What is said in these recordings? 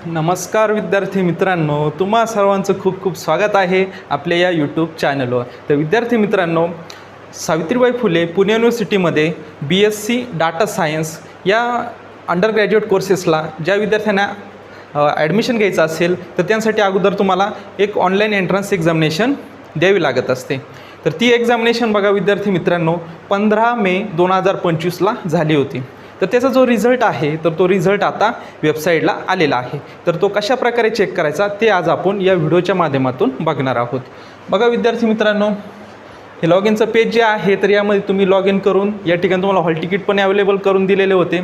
नमस्कार विद्यार्थी मित्रांनो, तुम्हा सर्वांचं खूप खूप स्वागत आहे आपल्या या यूट्यूब चॅनलवर। तर विद्यार्थी मित्रांनो, Savitribai Phule Pune युनिव्हर्सिटीमध्ये BSc data science या अंडर ग्रॅज्युएट कोर्सेसला ज्या विद्यार्थ्यांना ॲडमिशन घ्यायचं असेल तर त्यांसाठी अगोदर तुम्हाला एक ऑनलाईन एंट्रन्स एक्झामिनेशन द्यावी लागत असते। तर ती एक्झामिनेशन बघा विद्यार्थी मित्रांनो 15 मे 2025ला झाली होती। तर त्याचा जो रिझल्ट आहे तर तो रिझल्ट आता वेबसाईटला आलेला आहे। तर तो कशा प्रकारे चेक करायचा ते आज आपण या व्हिडिओच्या माध्यमातून बघणार आहोत। बघा विद्यार्थी मित्रांनो, हे लॉग इनचं पेज जे आहे तर यामध्ये तुम्ही लॉग इन करून या ठिकाणी तुम्हाला हॉल तिकीट पण अवेलेबल करून दिलेले होते।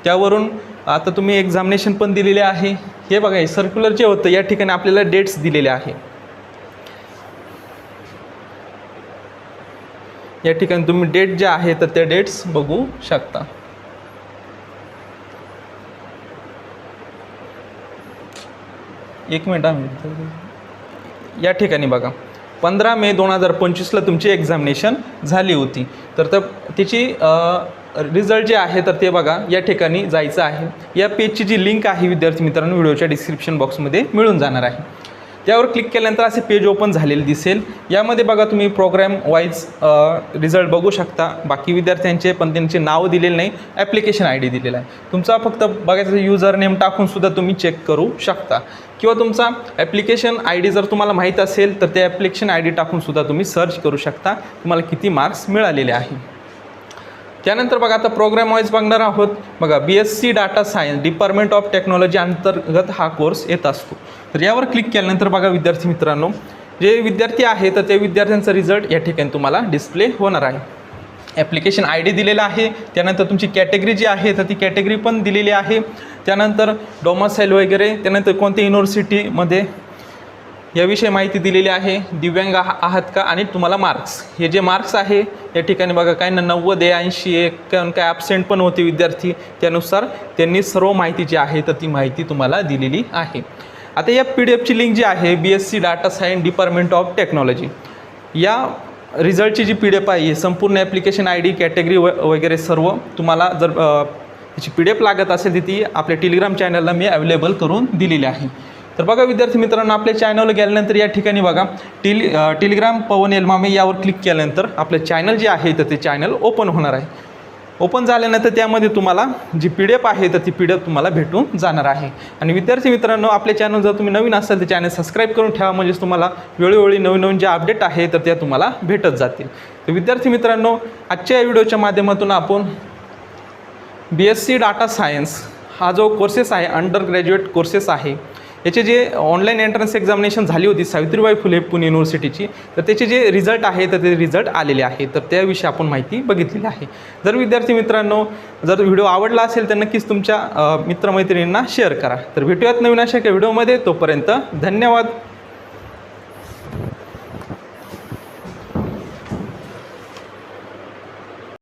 त्यावरून आता तुम्ही एक्झामिनेशन पण दिलेले आहे। हे बघा, हे सर्क्युलर जे होतं या ठिकाणी आपल्याला डेट्स दिलेले आहे। या ठिकाणी तुम्ही डेट जे आहे तर त्या डेट्स बघू शकता। एक मिनिट, या ठिकाणी बघा 15 मे 2025ला तुमची एक्झामिनेशन झाली होती। तर त्याची रिझल्ट जे आहे तर ते बघा या ठिकाणी जायचं आहे। या पेजची जी लिंक आहे विद्यार्थी मित्रांनो व्हिडिओच्या डिस्क्रिप्शन बॉक्समध्ये मिळून जाणार आहे। त्यावर क्लिक केल्यानंतर असे पेज ओपन झालेले दिसेल। यामध्ये बघा तुम्ही प्रोग्राम वाईज रिझल्ट बघू शकता। बाकी विद्यार्थ्यांचे पण त्यांचे नाव दिलेले नाही, ॲप्लिकेशन ID दिलेला आहे। तुमचा फक्त बघायचं युजर नेम टाकूनसुद्धा तुम्ही चेक करू शकता, किंवा तुमचा ॲप्लिकेशन ID जर तुम्हाला माहीत असेल तर त्या ॲप्लिकेशन ID टाकूनसुद्धा तुम्ही सर्च करू शकता तुम्हाला किती मार्क्स मिळालेले आहे। त्यानंतर बघा आता प्रोग्राम वाईज बघणार आहोत। बघा BSc data science department of technology अंतर्गत हा कोर्स येत असतो। तर यावर क्लिक केल्यानंतर बघा विद्यार्थी मित्रांनो, जे विद्यार्थी आहे तर त्या विद्यार्थ्यांचा रिझल्ट या ठिकाणी तुम्हाला डिस्प्ले होणार आहे। ॲप्लिकेशन ID दिलेला आहे, त्यानंतर तुमची कॅटेगरी जी आहे तर ती कॅटेगरी पण दिलेली आहे। त्यानंतर डोमासाईल वगैरे, त्यानंतर कोणत्या युनिव्हर्सिटीमध्ये याविषयी माहिती दिलेली आहे, दिव्यांग आहात का, आणि तुम्हाला मार्क्स, हे जे मार्क्स आहे या ठिकाणी बघा काय 90 आहे, 80 आहे, काय ॲबसेंट पण होते विद्यार्थी, त्यानुसार त्यांनी सर्व माहिती जी आहे तर ती माहिती तुम्हाला दिलेली आहे। आता या PDF ची लिंक जी आहे BSc data science department of technology या रिझल्टची जी PDF आहे संपूर्ण ॲप्लिकेशन ID कॅटेगरी वगैरे सर्व तुम्हाला जर त्याची PDF लागत असेल तर ती आपल्या टेलिग्राम चॅनलला मी अवेलेबल करून दिलेली आहे। तर बघा विद्यार्थी मित्रांनो, आपल्या चॅनलला गेल्यानंतर या ठिकाणी बघा टेलिग्राम पवन एलमामे यावर क्लिक केल्यानंतर आपलं चॅनल जे आहे तर ते चॅनल ओपन होणार आहे। ओपन झाल्यानंतर त्यामध्ये तुम्हाला जी PDF आहे तर ती PDF तुम्हाला भेटून जाणार आहे। आणि विद्यार्थी मित्रांनो, आपल्या चॅनल जर तुम्ही नवीन असाल तर चॅनल सबस्क्राईब करून ठेवा, म्हणजेच तुम्हाला वेळोवेळी नवीन जे अपडेट आहे तर त्या तुम्हाला भेटत जातील। तर विद्यार्थी मित्रांनो, आजच्या या व्हिडिओच्या माध्यमातून आपण BSc डाटा सायन्स हा जो कोर्सेस आहे अंडर ग्रॅज्युएट कोर्सेस आहे याचे जे ऑनलाईन एंट्रन्स एक्झामिनेशन झाली होती सावित्रीबाई फुले पुणे युनिव्हर्सिटीची, तर त्याचे जे रिझल्ट आहे तर ते रिझल्ट आलेले आहे। तर त्याविषयी आपण माहिती बघितलेली आहे। जर विद्यार्थी मित्रांनो जर व्हिडिओ आवडला असेल तर नक्कीच तुमच्या मित्रमैत्रिणींना शेअर करा। तर भेटूयात नवीन अशा एका व्हिडिओमध्ये, तोपर्यंत धन्यवाद।